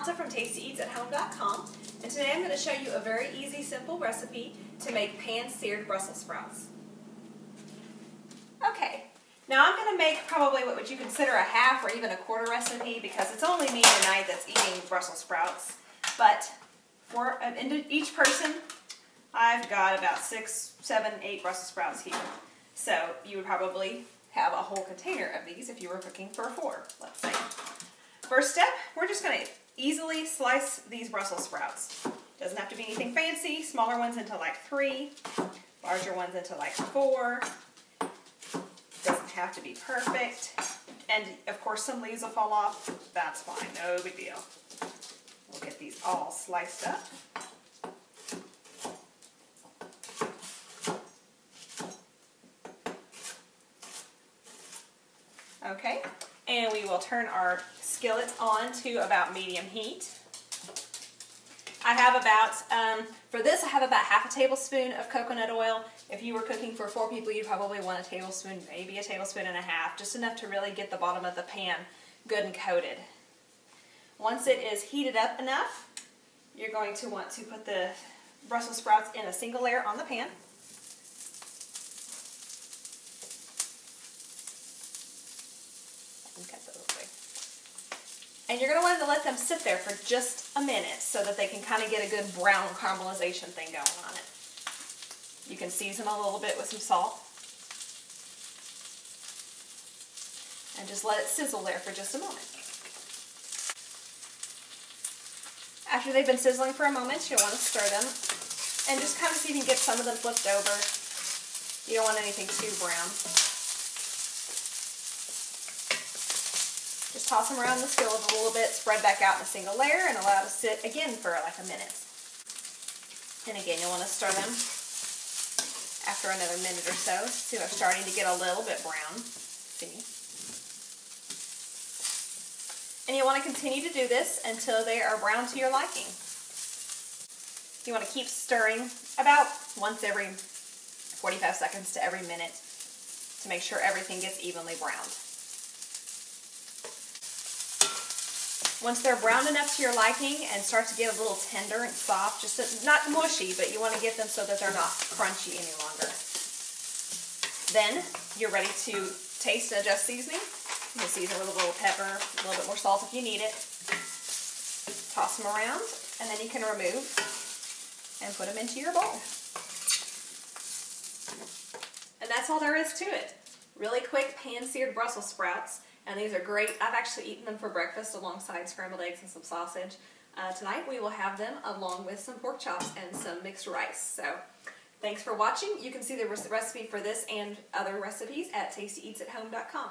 Alta from TastyEatsAtHome.com, and today I'm going to show you a very easy, simple recipe to make pan-seared Brussels sprouts. Okay, now I'm going to make probably what would you consider a half or even a quarter recipe because it's only me tonight that's eating Brussels sprouts. But for each person, I've got about 6, 7, 8 Brussels sprouts here. So you would probably have a whole container of these if you were cooking for 4, let's say. First step, we're just going to easily slice these Brussels sprouts. Doesn't have to be anything fancy. Smaller ones into like 3, larger ones into like 4. Doesn't have to be perfect. And of course some leaves will fall off. That's fine, no big deal. We'll get these all sliced up. Okay, and we will turn our skillet on to about medium heat. I have about, for this I have about half a tablespoon of coconut oil. If you were cooking for 4 people, you'd probably want a tablespoon, maybe a tablespoon and a half, just enough to really get the bottom of the pan good and coated. Once it is heated up enough, you're going to want to put the Brussels sprouts in a single layer on the pan. Cut those away. And you're going to want to let them sit there for just a minute so that they can kind of get a good brown caramelization thing going on it. You can season a little bit with some salt. And just let it sizzle there for just a moment. After they've been sizzling for a moment, you'll want to stir them and just kind of see if you can get some of them flipped over. You don't want anything too brown. Just toss them around the skillet a little bit, spread back out in a single layer, and allow it to sit again for like a minute. And again, you'll want to stir them after another minute or so. See, they're starting to get a little bit brown. See? And you want to continue to do this until they are brown to your liking. You want to keep stirring about once every 45 seconds to every minute to make sure everything gets evenly browned. Once they're brown enough to your liking and start to get a little tender and soft, just not mushy, but you want to get them so that they're not crunchy any longer. Then you're ready to taste and adjust seasoning. You can season with a little pepper, a little bit more salt if you need it. Toss them around, and then you can remove and put them into your bowl. And that's all there is to it. Really quick pan-seared Brussels sprouts. And these are great. I've actually eaten them for breakfast alongside scrambled eggs and some sausage. Tonight we will have them along with some pork chops and some mixed rice. So thanks for watching. You can see the recipe for this and other recipes at TastyEatsAtHome.com.